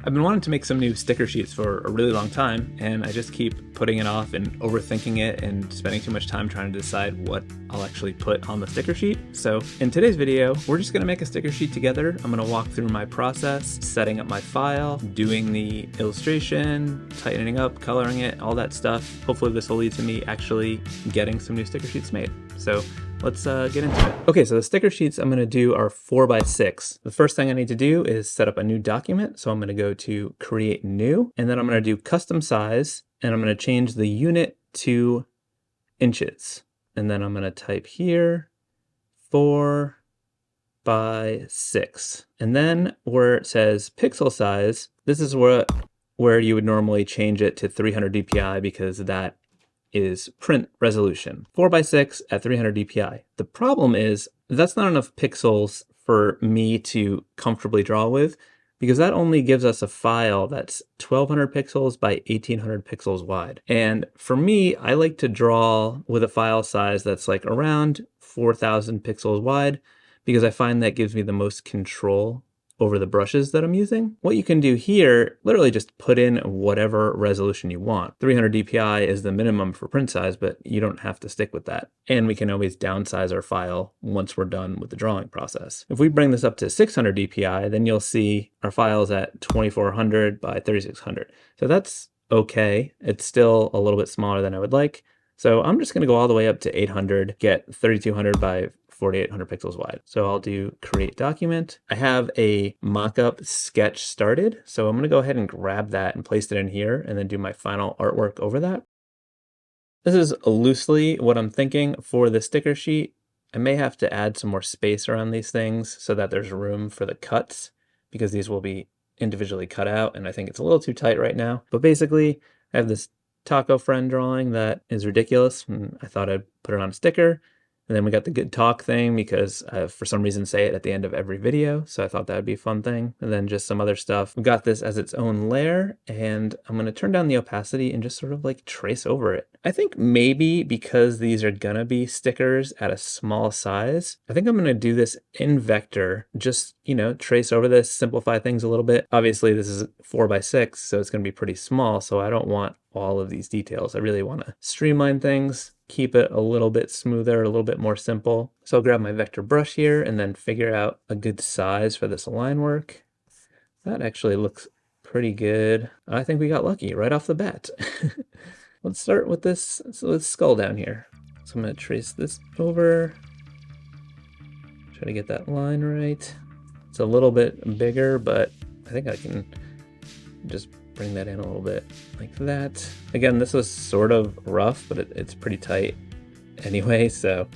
I've been wanting to make some new sticker sheets for a really long time, and I just keep putting it off and overthinking it and spending too much time trying to decide what I'll actually put on the sticker sheet. So in today's video, we're just gonna make a sticker sheet together. I'm gonna walk through my process, setting up my file, doing the illustration, tightening up, coloring it, all that stuff. Hopefully this will lead to me actually getting some new sticker sheets made. So let's get into it. Okay, so the sticker sheets I'm gonna do are 4x6. The first thing I need to do is set up a new document. So I'm gonna go to create new, and then I'm gonna do custom size, and I'm gonna change the unit to inches. And then I'm gonna type here 4x6. And then where it says pixel size, this is where you would normally change it to 300 dpi because that is print resolution. 4x6 at 300 dpi. The problem is that's not enough pixels for me to comfortably draw with, because that only gives us a file that's 1200 pixels by 1800 pixels wide. And for me, I like to draw with a file size that's like around 4000 pixels wide, because I find that gives me the most control over the brushes that I'm using. What you can do here, literally just put in whatever resolution you want. 300 dpi is the minimum for print size, but you don't have to stick with that. And we can always downsize our file once we're done with the drawing process. If we bring this up to 600 dpi, then you'll see our file's at 2400 by 3600. So that's okay. It's still a little bit smaller than I would like. So I'm just gonna go all the way up to 800, get 3200 by 4800 pixels wide. So I'll do create document. I have a mock-up sketch started. So I'm gonna go ahead and grab that and place it in here and then do my final artwork over that. This is loosely what I'm thinking for the sticker sheet. I may have to add some more space around these things so that there's room for the cuts, because these will be individually cut out and I think it's a little too tight right now. But basically I have this taco friend drawing that is ridiculous, and I thought I'd put it on a sticker. And then we got the good talk thing because I, for some reason, say it at the end of every video. So I thought that would be a fun thing. And then just some other stuff. We've got this as its own layer, and I'm going to turn down the opacity and just sort of like trace over it. I think maybe because these are going to be stickers at a small size, I think I'm going to do this in vector, just, you know, trace over this, simplify things a little bit. Obviously, this is 4x6, so it's going to be pretty small. So I don't want all of these details. I really want to streamline things, keep it a little bit smoother, a little bit more simple. So I'll grab my vector brush here and then figure out a good size for this line work. That actually looks pretty good. I think we got lucky right off the bat. Let's start with this skull down here. So I'm going to trace this over. Try to get that line right. It's a little bit bigger, but I think I can just bring that in a little bit like that. Again, this was sort of rough, but it's pretty tight anyway. So,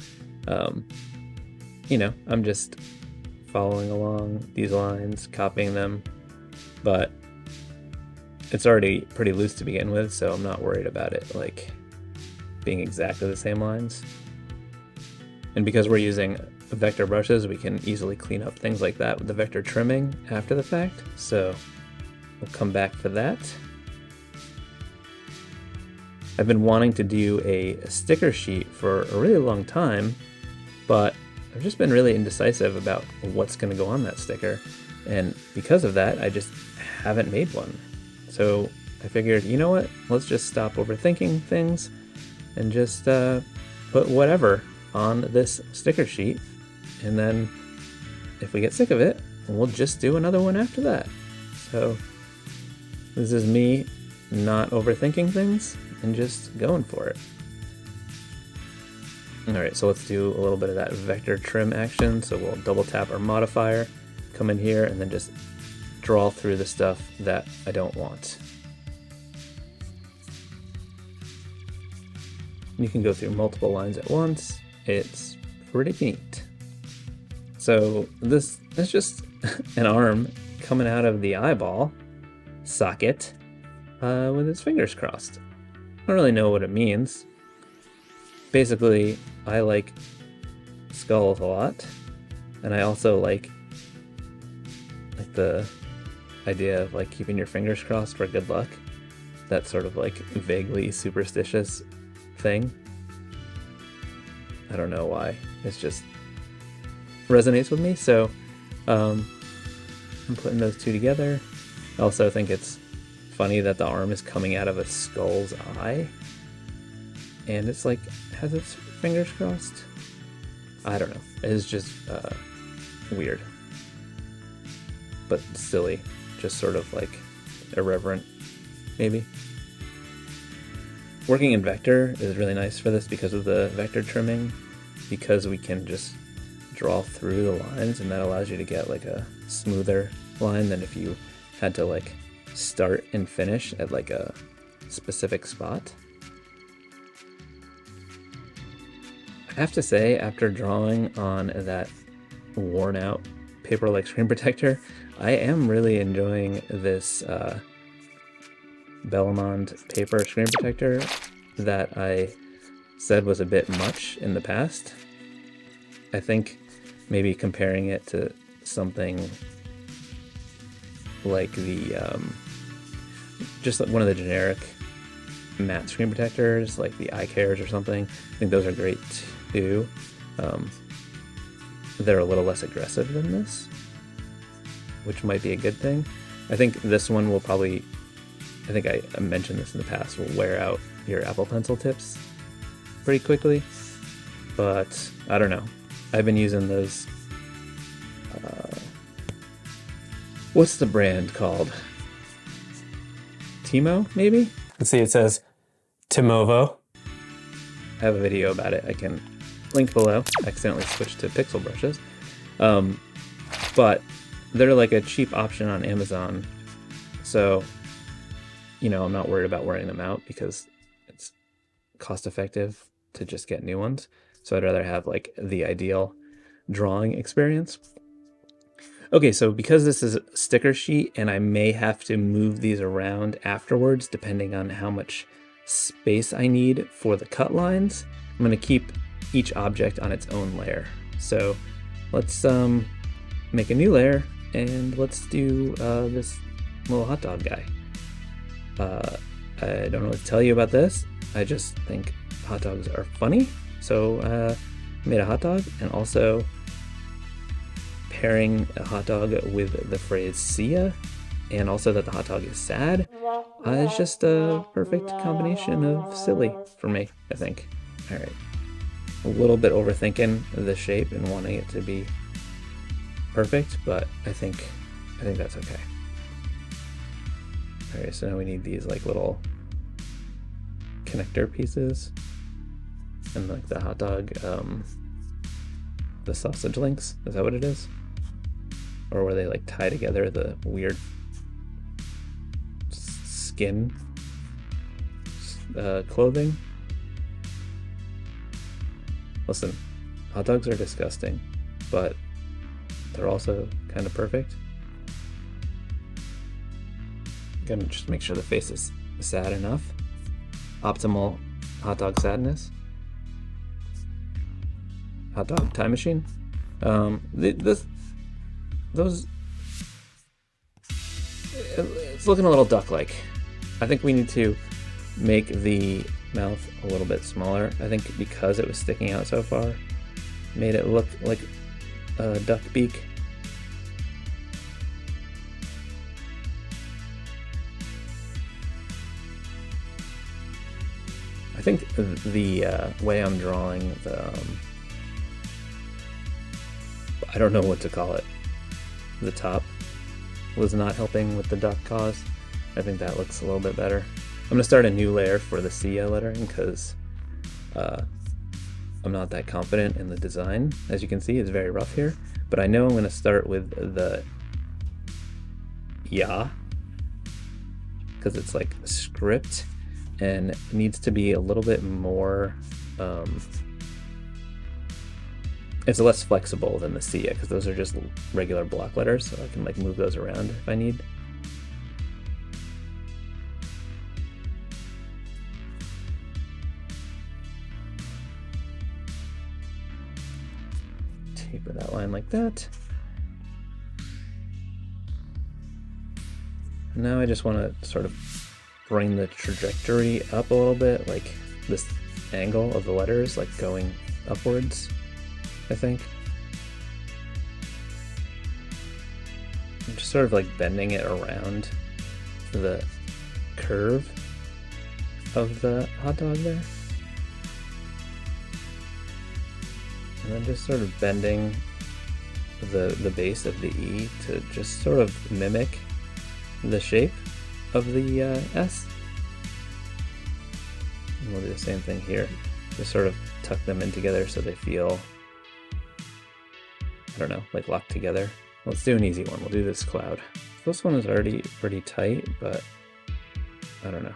you know, I'm just following along these lines, copying them, but it's already pretty loose to begin with. So I'm not worried about it like being exactly the same lines. And because we're using vector brushes, we can easily clean up things like that with the vector trimming after the fact. So we'll come back for that. I've been wanting to do a sticker sheet for a really long time, but I've just been really indecisive about what's going to go on that sticker. And because of that, I just haven't made one. So I figured, you know what, let's just stop overthinking things and just put whatever on this sticker sheet. And then if we get sick of it, we'll just do another one after that. So this is me not overthinking things and just going for it. All right, so let's do a little bit of that vector trim action. So we'll double tap our modifier, come in here, and then just draw through the stuff that I don't want. You can go through multiple lines at once. It's pretty neat. So this is just an arm coming out of the eyeball socket with his fingers crossed. I don't really know what it means. Basically, I like skulls a lot, and I also like the idea of like keeping your fingers crossed for good luck. That sort of like vaguely superstitious thing. I don't know why. It's just resonates with me. So I'm putting those two together. I also think it's funny that the arm is coming out of a skull's eye, and it's like has its fingers crossed. I don't know. It's just weird, but silly, just sort of like irreverent, maybe. Working in vector is really nice for this because of the vector trimming, because we can just draw through the lines, and that allows you to get like a smoother line than if you had to like start and finish at like a specific spot. I have to say, after drawing on that worn out paper-like screen protector, I am really enjoying this Bellamond paper screen protector that I said was a bit much in the past. I think maybe comparing it to something like the just one of the generic matte screen protectors, like the eye cares or something. I think those are great too. They're a little less aggressive than this, which might be a good thing. I think this one will probably, I think I mentioned this in the past, will wear out your Apple Pencil tips pretty quickly, but I don't know. I've been using those, what's the brand called? Timo, maybe? Let's see, it says Timovo. I have a video about it. I can link below. I accidentally switched to pixel brushes. But they're like a cheap option on Amazon. So, you know, I'm not worried about wearing them out because it's cost effective to just get new ones. So I'd rather have like the ideal drawing experience. Okay, so because this is a sticker sheet and I may have to move these around afterwards depending on how much space I need for the cut lines, I'm going to keep each object on its own layer. So let's make a new layer and let's do this little hot dog guy. I don't know what to tell you about this. I just think hot dogs are funny. So I made a hot dog, and also pairing a hot dog with the phrase "see ya," and also that the hot dog is sad, is just a perfect combination of silly for me, I think. All right, a little bit overthinking the shape and wanting it to be perfect, but I think that's okay. All right, so now we need these like little connector pieces, and like the hot dog, the sausage links. Is that what it is? Or where they like tie together the weird skin clothing? Listen, hot dogs are disgusting, but they're also kind of perfect. Gotta just make sure the face is sad enough. Optimal hot dog sadness. Hot dog time machine. It's looking a little duck-like. I think we need to make the mouth a little bit smaller. I think because it was sticking out so far, made it look like a duck beak. I think the way I'm drawing the, I don't know what to call it, the top was not helping with the duck cause. I think that looks a little bit better. I'm going to start a new layer for the Cia lettering because I'm not that confident in the design. As you can see, it's very rough here, but I know I'm going to start with the Ya because it's like a script and needs to be a little bit more, it's less flexible than the Cia because those are just regular block letters, so I can like move those around if I need. Taper that line like that. Now I just want to sort of bring the trajectory up a little bit, like this angle of the letters, like going upwards, I think. I'm just sort of like bending it around the curve of the hot dog there. And then just sort of bending the base of the E to just sort of mimic the shape of the S. And we'll do the same thing here. Just sort of tuck them in together so they feel, I don't know, like locked together. Let's do an easy one. We'll do this cloud. This one is already pretty tight, but I don't know.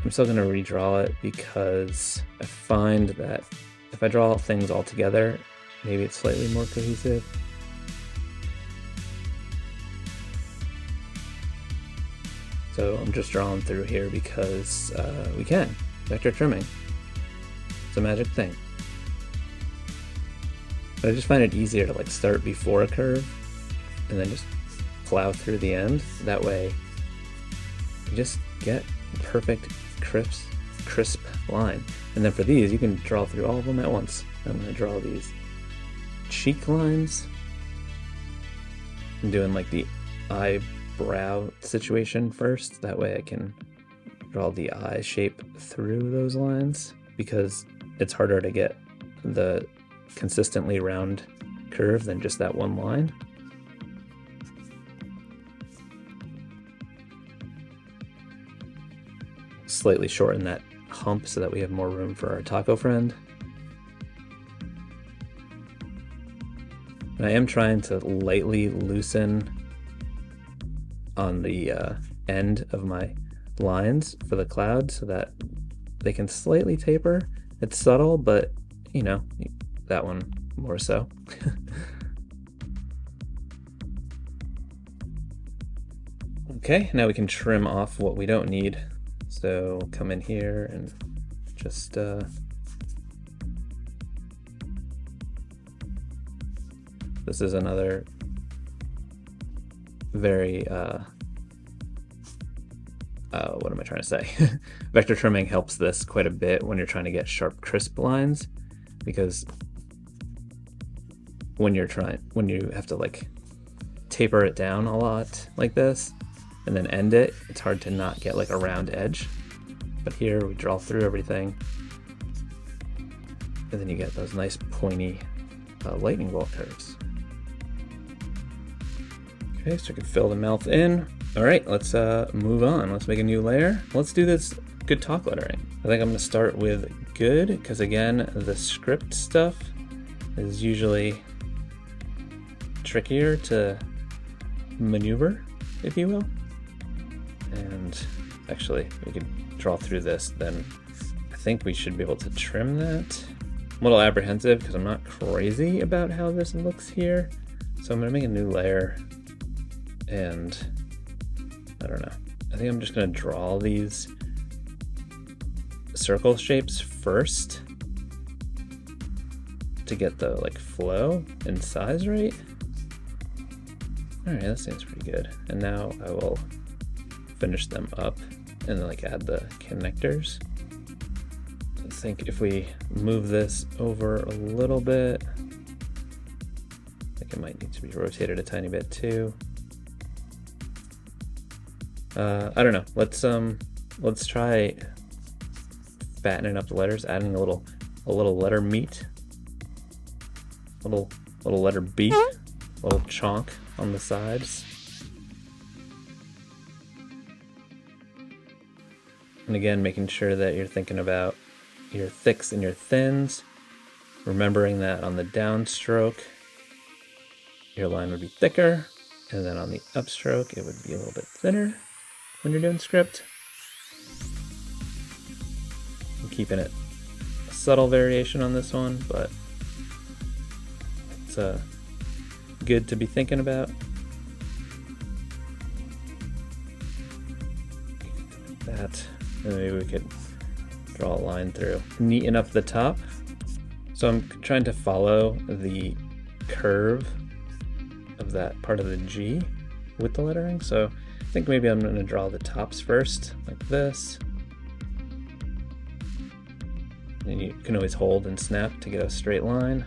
I'm still gonna redraw it because I find that if I draw things all together, maybe it's slightly more cohesive. So I'm just drawing through here because we can. Vector trimming. It's a magic thing. But I just find it easier to like start before a curve and then just plow through the end. That way you just get a perfect crisp line. And then for these, you can draw through all of them at once. I'm going to draw these cheek lines. I'm doing like the eyebrow situation first. That way I can draw the eye shape through those lines because it's harder to get the consistently round curve than just that one line. Slightly shorten that hump so that we have more room for our taco friend. And I am trying to lightly loosen on the end of my lines for the cloud so that they can slightly taper. It's subtle, but you know, that one more so. Okay, now we can trim off what we don't need. So come in here and just this is another very what am I trying to say? Vector trimming helps this quite a bit when you're trying to get sharp, crisp lines, because when you have to like taper it down a lot like this and then end it, it's hard to not get like a round edge. But here we draw through everything and then you get those nice pointy lightning bolt curves. Okay, so we can fill the mouth in. All right, let's move on. Let's make a new layer. Let's do this good talk lettering. I think I'm gonna start with good, because again, the script stuff is usually trickier to maneuver, if you will. And actually, we could draw through this, then I think we should be able to trim that. I'm a little apprehensive because I'm not crazy about how this looks here. So I'm gonna make a new layer and I don't know. I think I'm just gonna draw these circle shapes first to get the like flow and size right. All right, that seems pretty good. And now I will finish them up and then like add the connectors. I think if we move this over a little bit, I think it might need to be rotated a tiny bit too. I don't know. Let's try fattening up the letters, adding a little letter meat, little letter beat, a little chonk on the sides. And again, making sure that you're thinking about your thicks and your thins, remembering that on the downstroke, your line would be thicker, and then on the upstroke, it would be a little bit thinner when you're doing script. I'm keeping it a subtle variation on this one, but it's good to be thinking about. That, and maybe we could draw a line through. Neaten up the top. So I'm trying to follow the curve of that part of the G with the lettering. So I think maybe I'm going to draw the tops first, like this. And you can always hold and snap to get a straight line.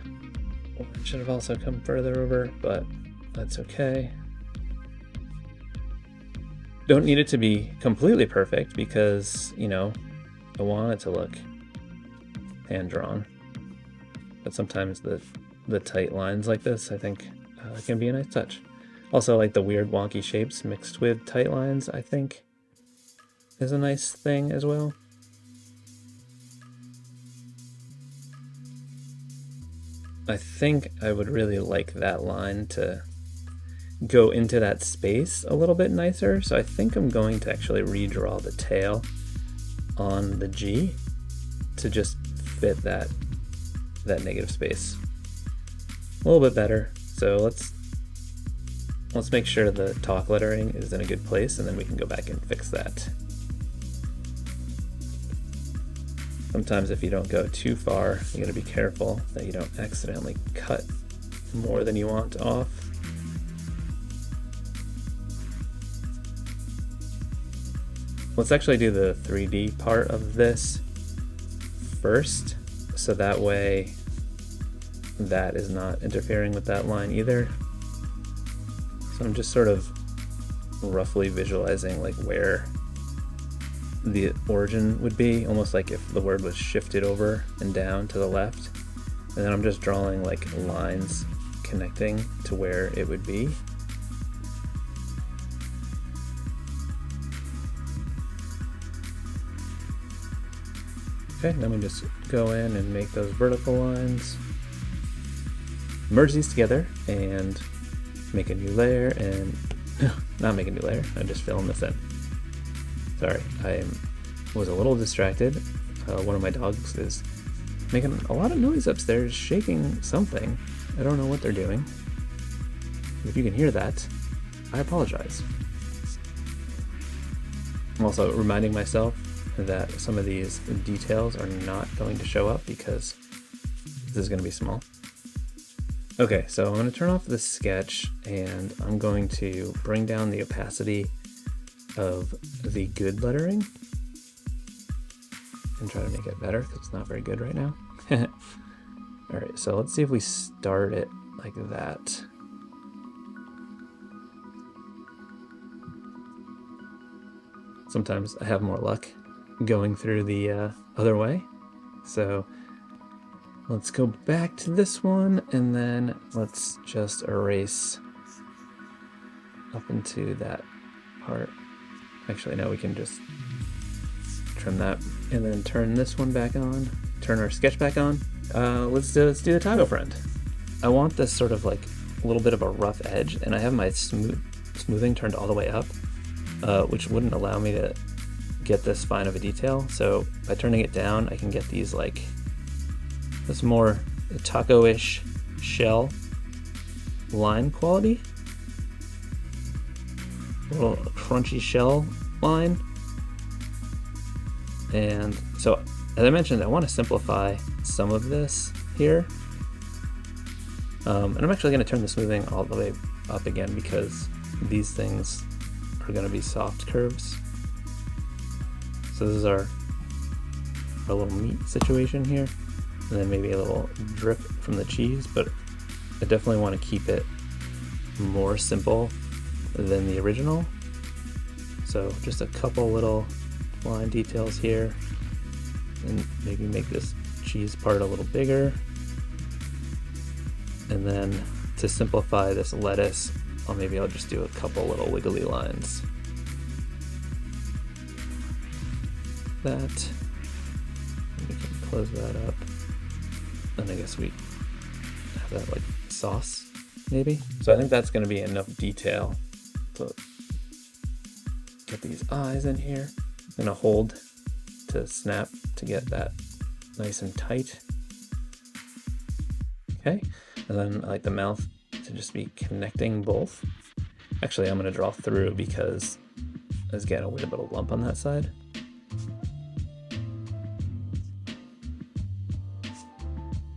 Or it should have also come further over, but that's okay. Don't need it to be completely perfect because, you know, I want it to look hand-drawn. But sometimes the tight lines like this, I think, can be a nice touch. Also, like the weird wonky shapes mixed with tight lines, I think, is a nice thing as well. I think I would really like that line to go into that space a little bit nicer, so I think I'm going to actually redraw the tail on the G to just fit that negative space a little bit better. So let's make sure the talk lettering is in a good place, and then we can go back and fix that. Sometimes if you don't go too far, you gotta be careful that you don't accidentally cut more than you want off. Let's actually do the 3D part of this first, so that way that is not interfering with that line either. So I'm just sort of roughly visualizing like where the origin would be, almost like if the word was shifted over and down to the left, and then I'm just drawing like lines connecting to where it would be. Okay, then we just go in and make those vertical lines, merge these together, and make a new layer, and not make a new layer, I'm just filling this in. Sorry, I was a little distracted. One of my dogs is making a lot of noise upstairs, shaking something. I don't know what they're doing. If you can hear that, I apologize. I'm also reminding myself that some of these details are not going to show up because this is going to be small. Okay, so I'm going to turn off the sketch, and I'm going to bring down the opacity of the good lettering and try to make it better because it's not very good right now. All right, so let's see if we start it like that. Sometimes I have more luck going through the other way. So let's go back to this one, and then let's just erase up into that part. Actually, no, we can just trim that and then turn this one back on, turn our sketch back on. Let's do the toggle friend. I want this sort of like a little bit of a rough edge, and I have my smoothing turned all the way up, which wouldn't allow me to get this fine of a detail. So by turning it down, I can get these like this more taco-ish shell line quality. A little crunchy shell line. And so, as I mentioned, I want to simplify some of this here. And I'm actually going to turn the smoothing all the way up again because these things are going to be soft curves. So this is our little meat situation here. And then maybe a little drip from the cheese, but I definitely want to keep it more simple than the original. So just a couple little line details here, and maybe make this cheese part a little bigger. And then to simplify this lettuce, I'll just do a couple little wiggly lines. That. We can close that up. And I guess we have that like sauce, maybe. So I think that's going to be enough detail to get these eyes in here. I'm going to hold to snap to get that nice and tight. Okay, and then I like the mouth to just be connecting both. Actually, I'm going to draw through because I was getting a weird little lump on that side.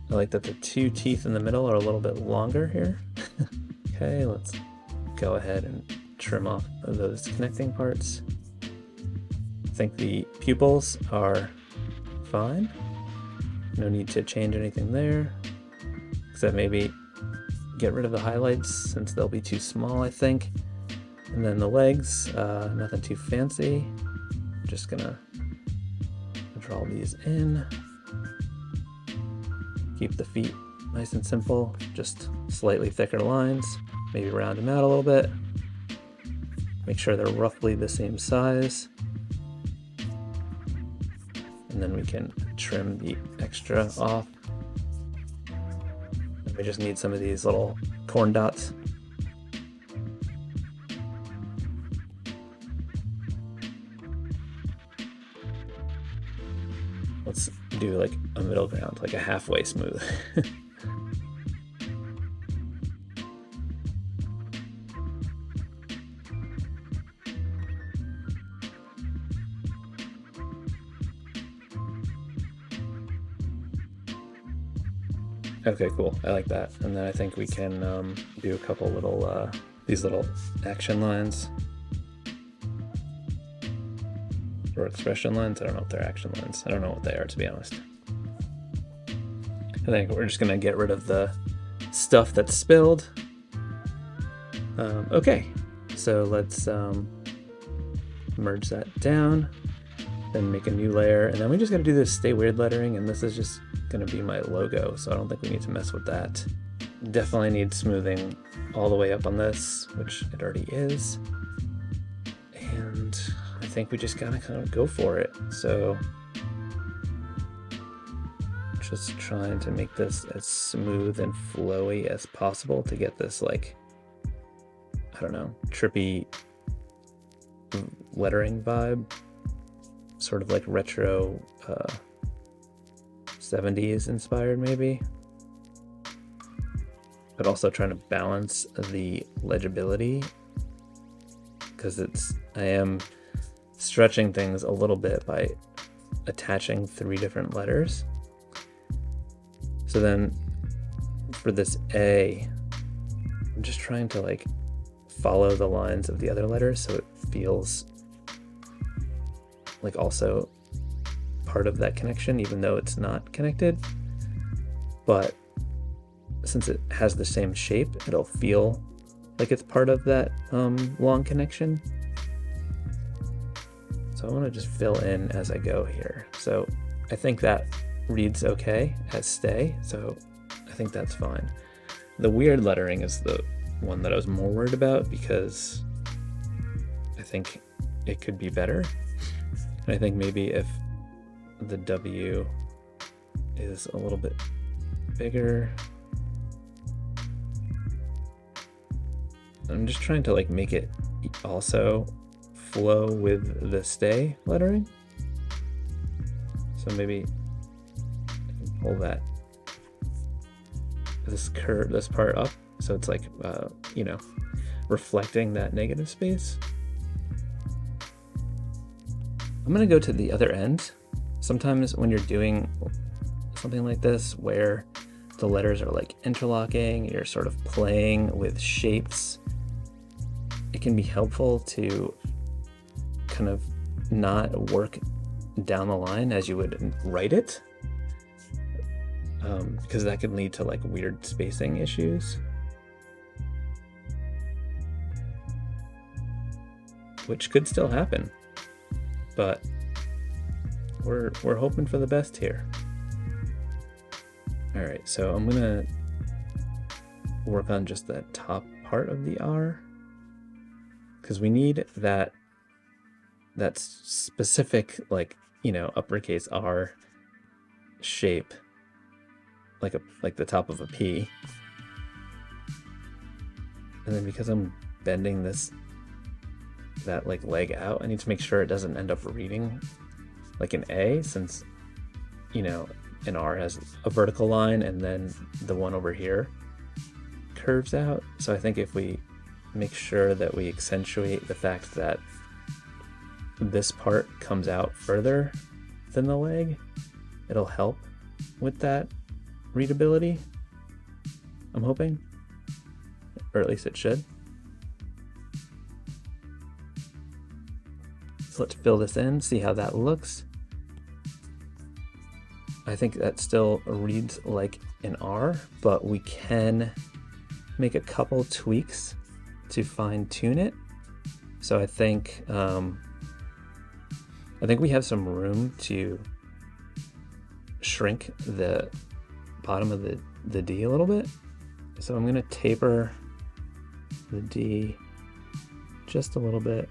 I like that the two teeth in the middle are a little bit longer here. Okay, let's go ahead and trim off those connecting parts. I think the pupils are fine. No need to change anything there, except maybe get rid of the highlights since they'll be too small, I think. And then the legs, nothing too fancy. Just gonna draw these in. Keep the feet nice and simple, just slightly thicker lines, maybe round them out a little bit. Make sure they're roughly the same size. And then we can trim the extra off. And we just need some of these little corn dots. Let's do like a middle ground, like a halfway smooth. Okay, cool. I like that. And then I think we can do a couple little, these little action lines. Or expression lines. I don't know if they're action lines. I don't know what they are, to be honest. I think we're just gonna get rid of the stuff that's spilled. Okay, so let's merge that down, then make a new layer, and then we just gotta do this stay weird lettering, and this is just gonna be my logo, so I don't think we need to mess with that. Definitely need smoothing all the way up on this, which it already is. And I think we just gotta kind of go for it. So just trying to make this as smooth and flowy as possible to get this, like, I don't know, trippy lettering vibe, sort of like retro 70s inspired maybe, but also trying to balance the legibility, because I am stretching things a little bit by attaching 3 different letters. So then for this A, I'm just trying to like follow the lines of the other letters so it feels like also part of that connection, even though it's not connected. But since it has the same shape, it'll feel like it's part of that long connection. So I want to just fill in as I go here. So I think that reads okay as stay, so I think that's fine. The weird lettering is the one that I was more worried about, because I think it could be better. And I think maybe if the W is a little bit bigger. I'm just trying to like make it also flow with the stay lettering. So maybe I can pull this part up, so it's like you know, reflecting that negative space. I'm gonna go to the other end. Sometimes when you're doing something like this where the letters are like interlocking, you're sort of playing with shapes, it can be helpful to kind of not work down the line as you would write it, because that can lead to like weird spacing issues, which could still happen, but we're hoping for the best here. All right, so I'm gonna work on just that top part of the R, because we need that specific, like, you know, uppercase R shape, like the top of a P. And then because I'm bending that like leg out, I need to make sure it doesn't end up reading like an A, since, you know, an R has a vertical line and then the one over here curves out. So I think if we make sure that we accentuate the fact that this part comes out further than the leg, it'll help with that readability, I'm hoping, or at least it should. So let's fill this in, see how that looks. I think that still reads like an R, but we can make a couple tweaks to fine tune it. So I think we have some room to shrink the bottom of the D a little bit. So I'm gonna taper the D just a little bit.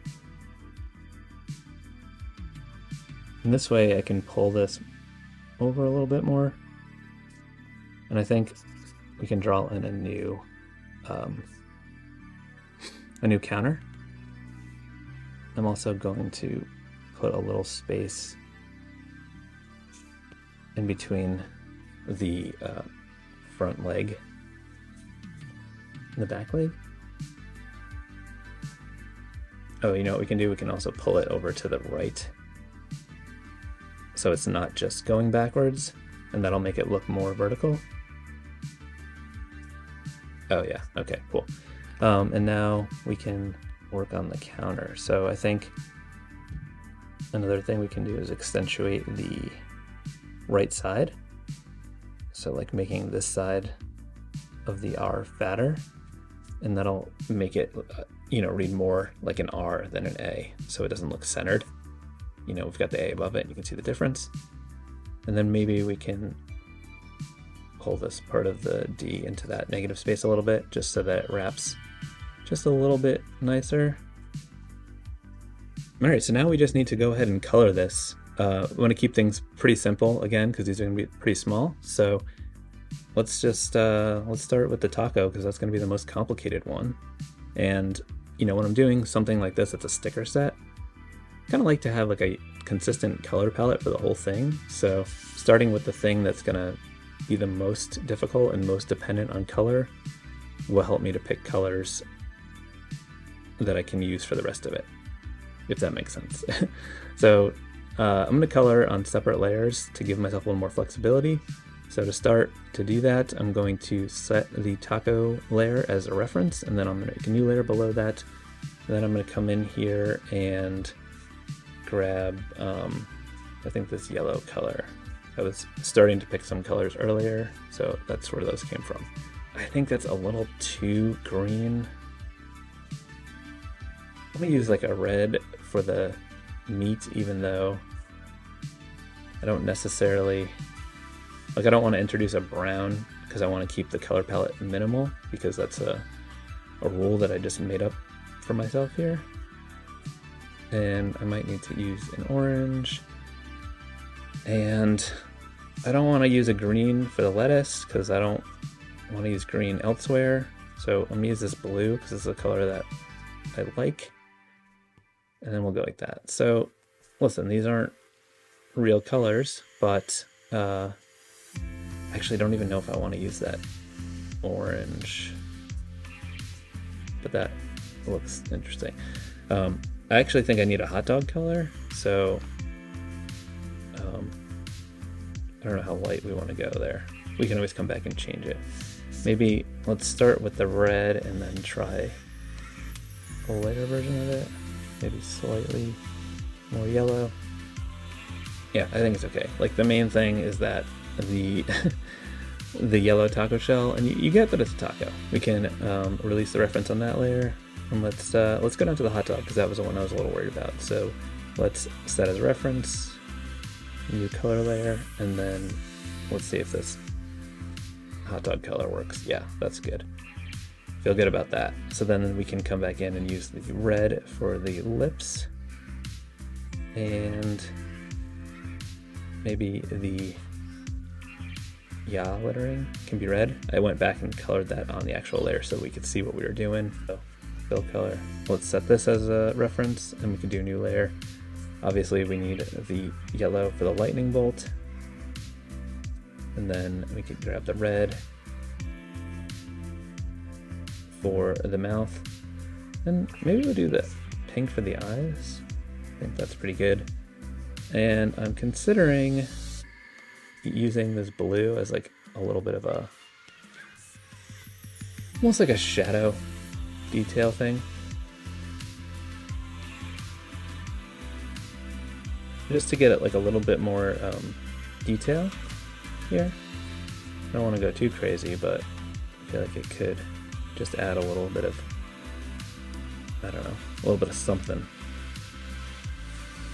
And this way I can pull this over a little bit more. And I think we can draw in a new counter. I'm also going to put a little space in between the front leg and the back leg. Oh, you know what we can do? We can also pull it over to the right, so it's not just going backwards, and that'll make it look more vertical. Oh yeah, okay, cool. And now we can work on the counter. So I think another thing we can do is accentuate the right side. So like making this side of the R fatter, and that'll make it, read more like an R than an A, so it doesn't look centered. We've got the A above it, and you can see the difference. And then maybe we can pull this part of the D into that negative space a little bit, just so that it wraps just a little bit nicer. All right, so now we just need to go ahead and color this. We want to keep things pretty simple again, because these are going to be pretty small. So let's just let's start with the taco, because that's going to be the most complicated one. And when I'm doing something like this, it's a sticker set. I kind of like to have like a consistent color palette for the whole thing. So starting with the thing that's going to be the most difficult and most dependent on color will help me to pick colors that I can use for the rest of it, if that makes sense. So I'm going to color on separate layers to give myself a little more flexibility. So to do that, I'm going to set the taco layer as a reference, and then I'm going to make a new layer below that. And then I'm going to come in here and grab, I think this yellow color. I was starting to pick some colors earlier, so that's where those came from. I think that's a little too green. Let me use like a red for the meat, even though I don't necessarily, I don't want to introduce a brown, because I want to keep the color palette minimal, because that's a rule that I just made up for myself here. And I might need to use an orange. And I don't want to use a green for the lettuce, because I don't want to use green elsewhere. So I'm going to use this blue, because it's a color that I like. And then we'll go like that. So listen, these aren't real colors, but actually I don't even know if I want to use that orange, but that looks interesting. I actually think I need a hot dog color, so I don't know how light we want to go there. We can always come back and change it. Maybe let's start with the red and then try a lighter version of it. Maybe slightly more yellow. Yeah, I think it's okay. Like the main thing is that the the yellow taco shell, and you get that it's a taco. We can release the reference on that layer, and let's go down to the hot dog, because that was the one I was a little worried about. So let's set as a reference, new color layer, and then let's see if this hot dog color works. Yeah, that's good. Feel good about that. So then we can come back in and use the red for the lips, and maybe the ya lettering can be red. I went back and colored that on the actual layer so we could see what we were doing. So fill color. Let's set this as a reference, and we can do a new layer. Obviously we need the yellow for the lightning bolt, and then we could grab the red for the mouth, and maybe we'll do the pink for the eyes. I think that's pretty good. And I'm considering using this blue as like a little bit of a, almost like a shadow detail thing. Just to get it like a little bit more detail here. I don't want to go too crazy, but I feel like it could just add a little bit of I don't know, a little bit of something.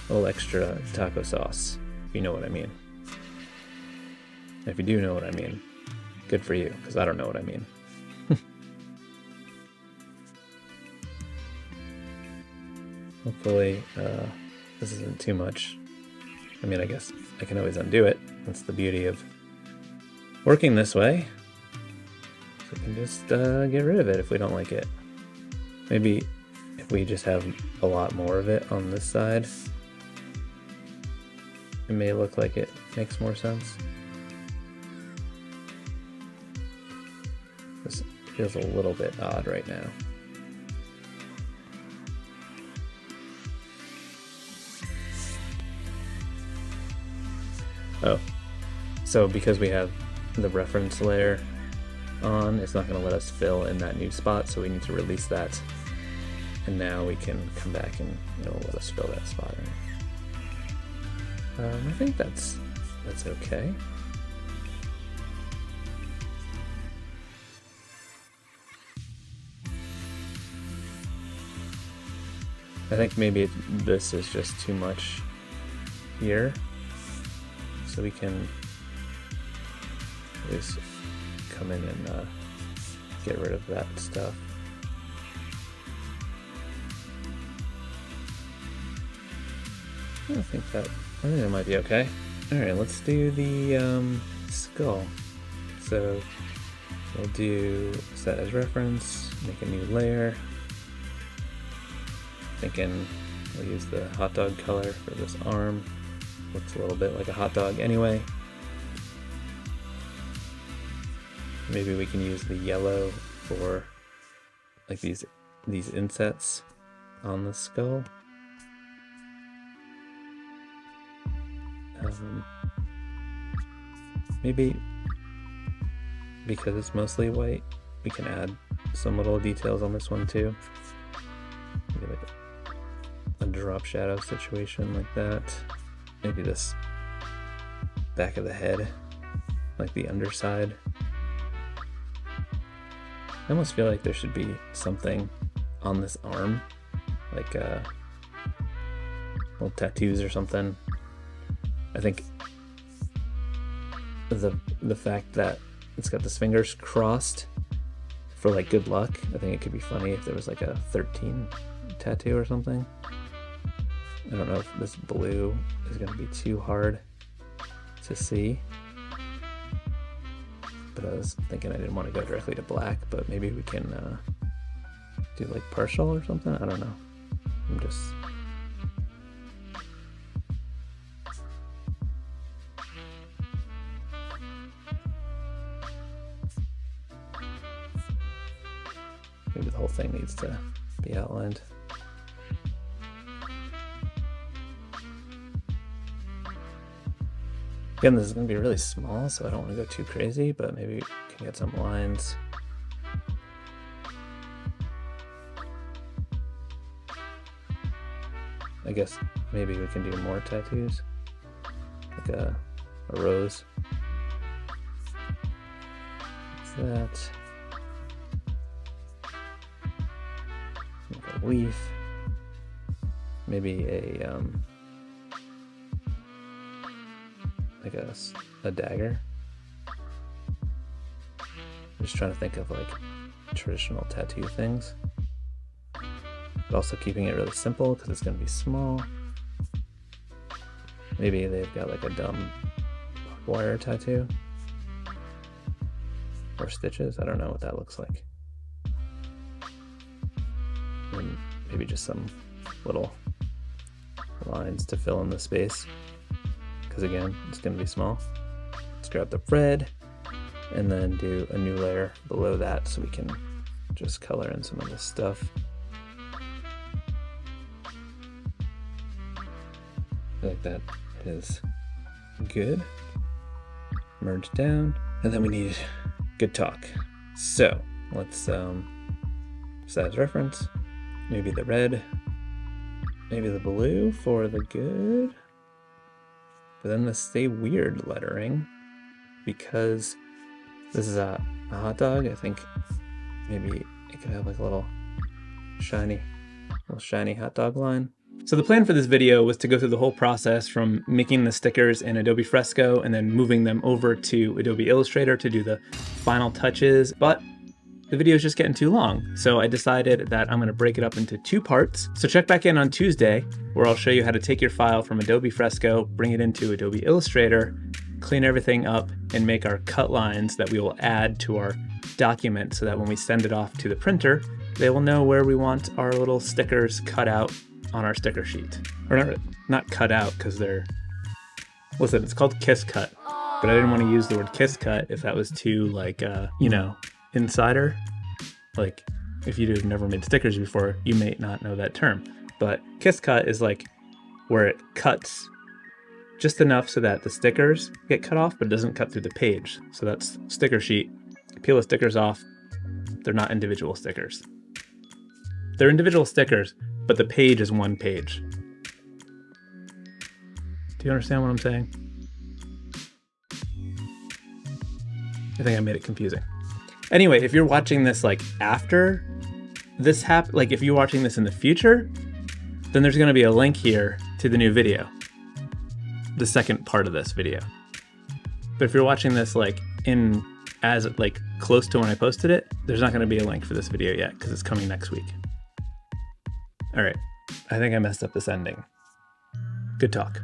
A little extra taco sauce, if you know what I mean. If you do know what I mean, good for you, because I don't know what I mean. Hopefully, this isn't too much. I mean, I guess I can always undo it. That's the beauty of working this way. So we can just get rid of it if we don't like it. Maybe if we just have a lot more of it on this side, it may look like it makes more sense. This feels a little bit odd right now. Oh, so because we have the reference layer on, it's not going to let us fill in that new spot, so we need to release that. And now we can come back and it'll let us fill that spot in. I think that's okay. I think maybe this is just too much here. So we can just come in and get rid of that stuff. I think that might be okay. All right, let's do the skull. So we'll do set as reference, make a new layer. Thinking we'll use the hot dog color for this arm. Looks a little bit like a hot dog anyway. Maybe we can use the yellow for like these insets on the skull. Maybe because it's mostly white, we can add some little details on this one too. Maybe like a drop shadow situation like that. Maybe this back of the head, like the underside. I almost feel like there should be something on this arm, like little tattoos or something. I think the fact that it's got this fingers crossed for like good luck, I think it could be funny if there was like a 13 tattoo or something. I don't know if this blue is going to be too hard to see, but I was thinking I didn't want to go directly to black, but maybe we can do like partial or something. I don't know. I'm just maybe the whole thing needs to be outlined. Again, this is going to be really small, so I don't want to go too crazy, but maybe we can get some lines. I guess maybe we can do more tattoos, like a rose. What's that? Like a leaf. Maybe a like a dagger. I'm just trying to think of like traditional tattoo things, but also keeping it really simple because it's going to be small. Maybe they've got like a dumb barbed wire tattoo or stitches. I don't know what that looks like. And maybe just some little lines to fill in the space, because again, it's going to be small. Let's grab the red and then do a new layer below that so we can just color in some of this stuff. I feel like that is good. Merge down, and then we need good talk. So let's set as reference, maybe the red, maybe the blue for the good. But then the stay weird lettering, because this is a hot dog, I think maybe it could have like a little shiny Little shiny hot dog line. So the plan for this video was to go through the whole process from making the stickers in Adobe Fresco and then moving them over to Adobe Illustrator to do the final touches, but the video is just getting too long. So I decided that I'm gonna break it up into 2 parts. So check back in on Tuesday, where I'll show you how to take your file from Adobe Fresco, bring it into Adobe Illustrator, clean everything up, and make our cut lines that we will add to our document so that when we send it off to the printer, they will know where we want our little stickers cut out on our sticker sheet. Or not cut out, because they're... Listen, it's called Kiss Cut, but I didn't want to use the word Kiss Cut if that was too, like, you know, insider. Like, if you've never made stickers before, you may not know that term. But Kiss Cut is like where it cuts just enough so that the stickers get cut off, but it doesn't cut through the page. So that's sticker sheet. Peel the stickers off. They're not individual stickers. They're individual stickers, but the page is one page. Do you understand what I'm saying? I think I made it confusing. Anyway, if you're watching this like after this happened, like if you're watching this in the future, then there's gonna be a link here to the new video, the second part of this video. But if you're watching this like like close to when I posted it, there's not gonna be a link for this video yet because it's coming next week. All right, I think I messed up this ending. Good talk.